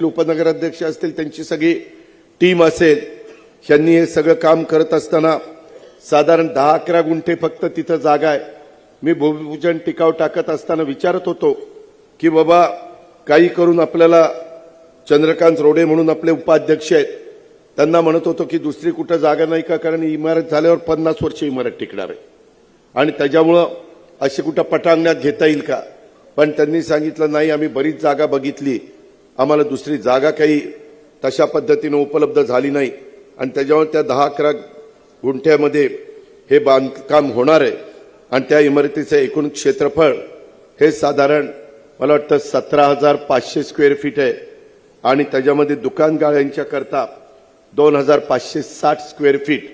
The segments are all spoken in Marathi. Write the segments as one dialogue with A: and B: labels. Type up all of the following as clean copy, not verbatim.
A: उपनगराध्यक्ष असतील त्यांची सगळी टीम असेल, यांनी हे सगळं काम करत असताना साधारण 10-11 गुंठे फक्त तिथं जागा आहे. मी भूमिपूजन टिकाव टाकत असताना विचारत होतो की बाबा काही करून आपल्याला चंद्रकांत रोडे म्हणून आपले उपाध्यक्ष आहेत, त्यांना म्हणत होतो की दुसरी कुठं जागा नाही का, कारण इमारत झाल्यावर 50 वर्ष इमारत टिकणार आहे आणि त्याच्यामुळं अशी कुठं पटांगणात घेता येईल का. पण त्यांनी सांगितलं नाही, आम्ही बरीच जागा बघितली, आम्हाला दुसरी जागा काही तशा पद्धतीने उपलब्ध झाली नाही आणि त्याच्यावर त्या 10-11 गुंठ्यामध्ये हे बांधकाम होणार आहे आणि त्या इमारतीचं एकूण क्षेत्रफळ हे साधारण मला वाटतं 17,500 स्क्वेअर फीट आहे आणि त्याच्यामध्ये दुकान गाळ्यांच्या करता 2,560 स्क्वेअर फीट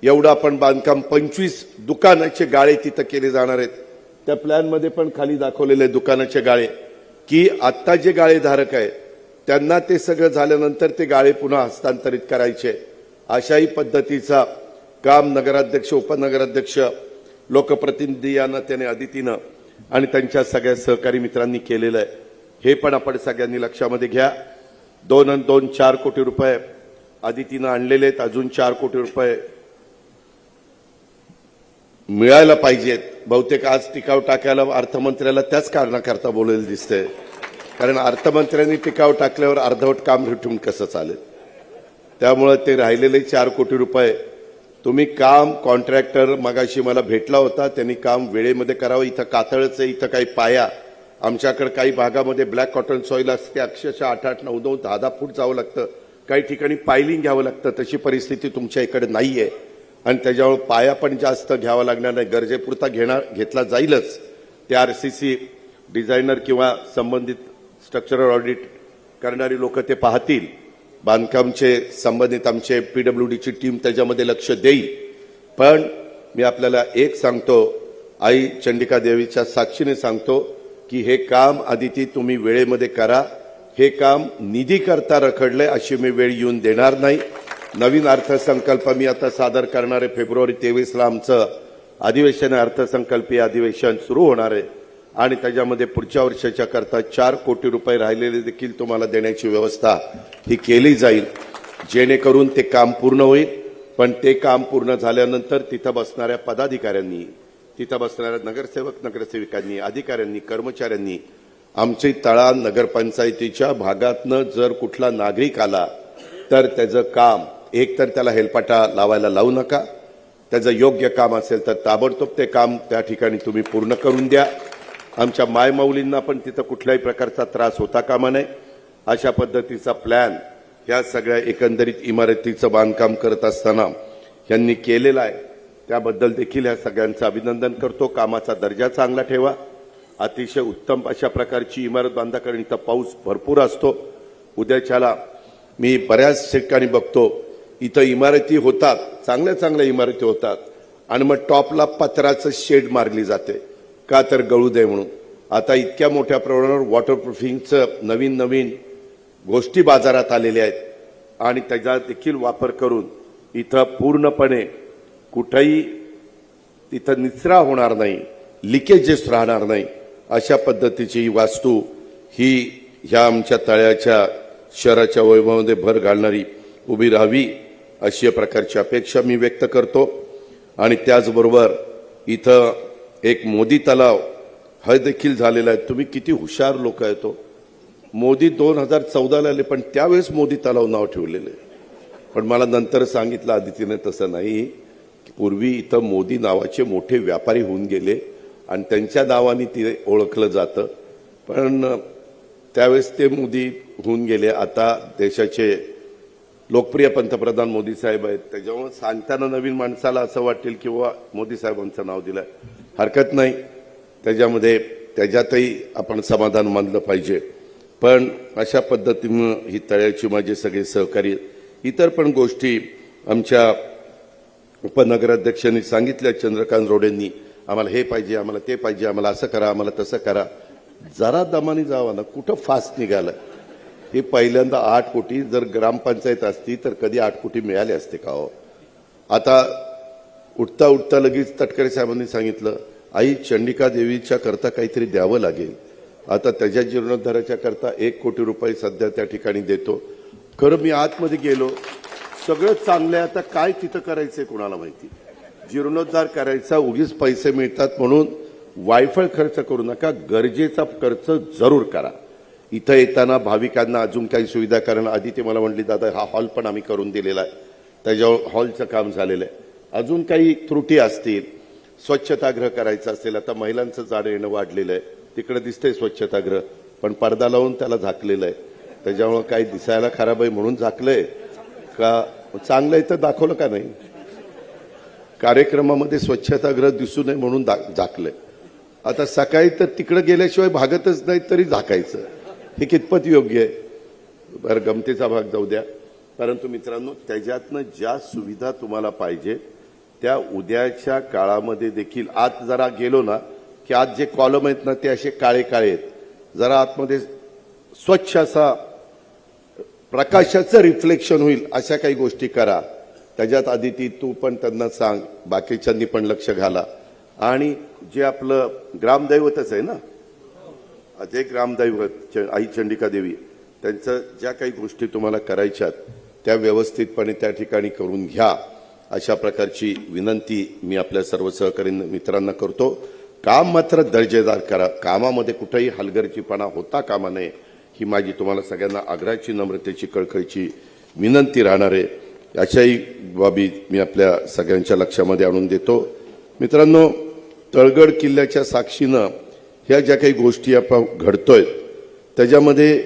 A: एवढं आपण बांधकाम 25 दुकानाचे गाळे तिथं केले जाणार आहेत. त्या प्लॅनमध्ये पण खाली दाखवलेले दुकानाचे गाळे की आत्ता जे गाळे धारक आहे त्यांना ते सगळं झाल्यानंतर ते गाळे पुन्हा हस्तांतरित करायचे. अशाही पद्धतीचा काम नगराध्यक्ष, उपनगराध्यक्ष, लोकप्रतिनिधी यांना त्याने अदितीनं आणि त्यांच्या सगळ्या सहकारी मित्रांनी केलेलं आहे. हे पण आपण सगळ्यांनी लक्षामध्ये घ्या. 4 कोटी रुपये अदितीनं आणलेले आहेत. अजून 4 कोटी रुपये मिळायला पाहिजेत. बहुतेक आज टिकाव टाकायला अर्थमंत्र्याला त्याच कारणाकरता बोलायला दिसतंय, कारण अर्थमंत्र्यांनी टिकाव टाकल्यावर अर्धवट काम रिटून कसं चालेल. त्यामुळे ते राहिलेले 4 कोटी रुपये तुम्ही काम, कॉन्ट्रॅक्टर मगाशी मला भेटला होता, त्यांनी काम वेळेमध्ये करावं. इथं कातळच आहे, इथं काही पाया, आमच्याकडे काही भागामध्ये ब्लॅक कॉटन सॉईल असते, अक्षरशः 8-8, 9-9, 10-10 फूट जावं लागतं, काही ठिकाणी पायलिंग घ्यावं लागतं. तशी परिस्थिती तुमच्या इकडे नाहीये आणि त्याच्यामुळे पाया पण जास्त घ्यावा लागणार नाही, गरजेपुरता घेतला जाईलच. ते आरसीसी डिझायनर किंवा संबंधित स्ट्रक्चरल ऑडिट करणारी लोक ते पाहतील. बांधकामचे संबंधित आमचे पीडब्ल्यूडीची टीम त्याच्यामध्ये लक्ष देईल. पण मी आपल्याला एक सांगतो, आई चंडिका देवीच्या साक्षीने सांगतो की हे काम आदिती तुम्ही वेळेमध्ये करा. हे काम निधी करता रखडले अशी मी वेळ येऊन देणार नाही. नवीन अर्थसंकल्प मी आता सादर करणार आहे. फेब्रुवारी 23ला आमचं अधिवेशन, अर्थसंकल्पीय अधिवेशन सुरू होणार आहे आणि त्याच्यामध्ये पुढच्या वर्षाच्या करता 4 कोटी रुपये राहिलेले देखील तुम्हाला देण्याची व्यवस्था ही केली जाईल, जेणेकरून ते काम पूर्ण होईल. पण ते काम पूर्ण झाल्यानंतर तिथं बसणाऱ्या पदाधिकाऱ्यांनी, तिथं बसणाऱ्या नगरसेवक, नगरसेविकांनी, अधिकाऱ्यांनी, कर्मचाऱ्यांनी, आमचे तळा नगरपंचायतीच्या भागातनं जर कुठला नागरिक आला तर त्याचं काम एकतर त्याला हेलपाटा लावायला लावू नका. त्याचं योग्य काम असेल तर ताबडतोब ते काम त्या ठिकाणी तुम्ही पूर्ण करून द्या. आमच्या मायमाऊलींना पण तिथं कुठल्याही प्रकारचा त्रास होता कामा नये. अशा पद्धतीचा प्लॅन ह्या सगळ्या एकंदरीत इमारतीचं बांधकाम करत असताना यांनी केलेला आहे. त्याबद्दल देखील ह्या सगळ्यांचं अभिनंदन करतो. कामाचा दर्जा चांगला ठेवा. अतिशय उत्तम अशा प्रकारची इमारत बांधा, कारण इथं पाऊस भरपूर असतो. उद्याच्याला मी बऱ्याच ठिकाणी बघतो इथं इमारती होतात, चांगल्या चांगल्या इमारती होतात आणि मग टॉपला पत्र्याचं शेड मारली जाते, का तर गळू दे म्हणून. आता इतक्या मोठ्या प्रमाणावर वॉटरप्रूफिंगचं नवीन नवीन गोष्टी बाजारात आलेल्या आहेत आणि त्याचा देखील वापर करून इथं पूर्णपणे कुठेही तिथं निचरा होणार नाही, लिकेजेस राहणार नाही, अशा पद्धतीची ही वास्तू ही ह्या आमच्या तळ्याच्या शहराच्या वैभवामध्ये भर घालणारी उभी राहावी अशी प्रकारची अपेक्षा मी व्यक्त करतो. आणि त्याचबरोबर इथं एक मोदी तलाव हा देखील झालेला आहे. तुम्ही किती हुशार लोक आहेत. तो मोदी 2014ला आले, पण त्यावेळेस मोदी तलाव नाव ठेवलेले. पण मला नंतर सांगितलं आदितीने तसं नाही, पूर्वी इथं मोदी नावाचे मोठे व्यापारी होऊन गेले आणि त्यांच्या नावाने ते ओळखलं जातं. पण त्यावेळेस ते मोदी होऊन गेले. आता देशाचे लोकप्रिय पंतप्रधान मोदी साहेब आहेत. त्याच्यामुळे सांगताना नवीन माणसाला असं वाटेल की वा मोदी साहेबांचं नाव दिलंय, हरकत नाही. त्याच्यामध्ये त्याच्यातही आपण समाधान मानलं पाहिजे. पण अशा पद्धतीनं ही तळ्याची माझे सगळे सहकारी, इतर पण गोष्टी आमच्या उपनगराध्यक्षांनी सांगितल्या, चंद्रकांत रोडेंनी, आम्हाला हे पाहिजे, आम्हाला ते पाहिजे, आम्हाला असं करा, आम्हाला तसं करा. जरा दमाने जावा ना, कुठं फास्ट निघालं. हे पहिल्यांदा 8 कोटी जर ग्रामपंचायत असती तर कधी 8 कोटी मिळाले असते का हो. आता उठता उठता लगेच तटकरे साहेबांनी सांगितलं, आई चंडिका देवीच्या करता काहीतरी द्यावं लागेल. आता त्याच्या जीर्णोद्धाराच्या करता 1 कोटी रुपये सध्या त्या ठिकाणी देतो. खरं मी आतमध्ये गेलो, सगळं चांगलं आहे, आता काय तिथं करायचंय कोणाला माहिती. जीर्णोद्धार करायचा, उगीच पैसे मिळतात म्हणून वायफळ खर्च करू नका, गरजेचा खर्च जरूर करा. इथं येताना भाविकांना अजून काही सुविधा करणं, आधी ते मला म्हणली दादा हा हॉल पण आम्ही करून दिलेला आहे, त्याच्यावर हॉलचं काम झालेलं आहे. अजून काही त्रुटी असतील, स्वच्छतागृह करायचं असेल, आता महिलांचं जाणं येणं वाढलेलं आहे, तिकडे दिसतंय स्वच्छतागृह पण पडदा लावून त्याला झाकलेलं आहे, त्याच्यामुळे काही दिसायला खराब आहे म्हणून झाकलंय का चांगलं आहे तर दाखवलं का नाही. कार्यक्रमामध्ये स्वच्छतागृह दिसू नये म्हणून झाकलंय. आता सकाळी तर तिकडे गेल्याशिवाय भागतच नाही तरी झाकायचं, हे कितपत योग्य आहे. बरं, गमतीचा भाग जाऊ द्या. परंतु मित्रांनो, त्याच्यातनं ज्या सुविधा तुम्हाला पाहिजे त्या उद्याच्या काळामध्ये देखील आत जरा गेलो ना की आज जे कॉलम आहेत ना ते असे काळे काळे आहेत, जरा आतमध्ये स्वच्छ असा प्रकाशाचं रिफ्लेक्शन होईल अशा काही गोष्टी करा. त्याच्यात आदिती तू पण त्यांना सांग, बाकीच्यांनी पण लक्ष घाला. आणि जे आपलं ग्रामदैवतच आहे ना, ते ग्रामदैवत आई चंडिका देवी, त्यांचं ज्या काही गोष्टी तुम्हाला करायच्यात त्या व्यवस्थितपणे त्या ठिकाणी करून घ्या, अशा प्रकारची विनंती मी आपल्या सर्व सहकारी मित्रांना करतो. काम मात्र दर्जेदार करा, कामामध्ये कुठेही हलगर्जीपणा होता कामा नये, ही माझी तुम्हाला सगळ्यांना आग्रहाची, नम्रतेची, कळकळीची विनंती राहणार आहे. अशाही बाबी मी आपल्या सगळ्यांच्या लक्षामध्ये आणून देतो. मित्रांनो, तळगड किल्ल्याच्या साक्षीनं ह्या ज्या काही गोष्टी आपण घडतोय त्याच्यामध्ये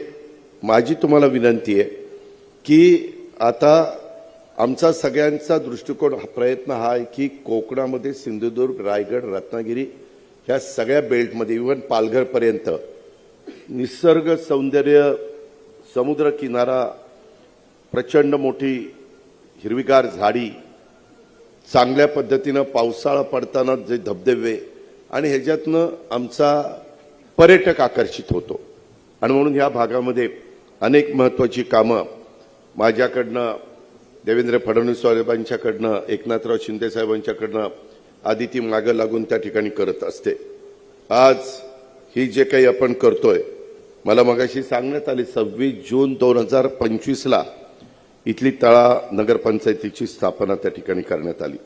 A: माझी तुम्हाला विनंती आहे की आता आमचा सगळ्यांचा दृष्टिकोन प्रयत्न हा आहे की कोकणामध्ये सिंधुदुर्ग, रायगड, रत्नागिरी ह्या सगळ्या बेल्टमध्ये इव्हन पालघरपर्यंत निसर्ग सौंदर्य, समुद्र किनारा, प्रचंड मोठी हिरवीगार झाडी, चांगल्या पद्धतीनं पावसाळा पडताना जे धबधबे, आणि ह्याच्यातनं आमचा पर्यटक आकर्षित होतो. आणि म्हणून ह्या भागामध्ये अनेक महत्त्वाची कामं माझ्याकडनं, देवेंद्र फडणवीस साहेबांच्याकडनं, एकनाथराव शिंदे साहेबांच्याकडनं आदिती मागं लागून त्या ठिकाणी करत असते. आज ही जे काही आपण करतोय, मला मगाशी सांगण्यात आली 26 जून 2025 इथली तळा नगरपंचायतीची स्थापना त्या ठिकाणी करण्यात आली.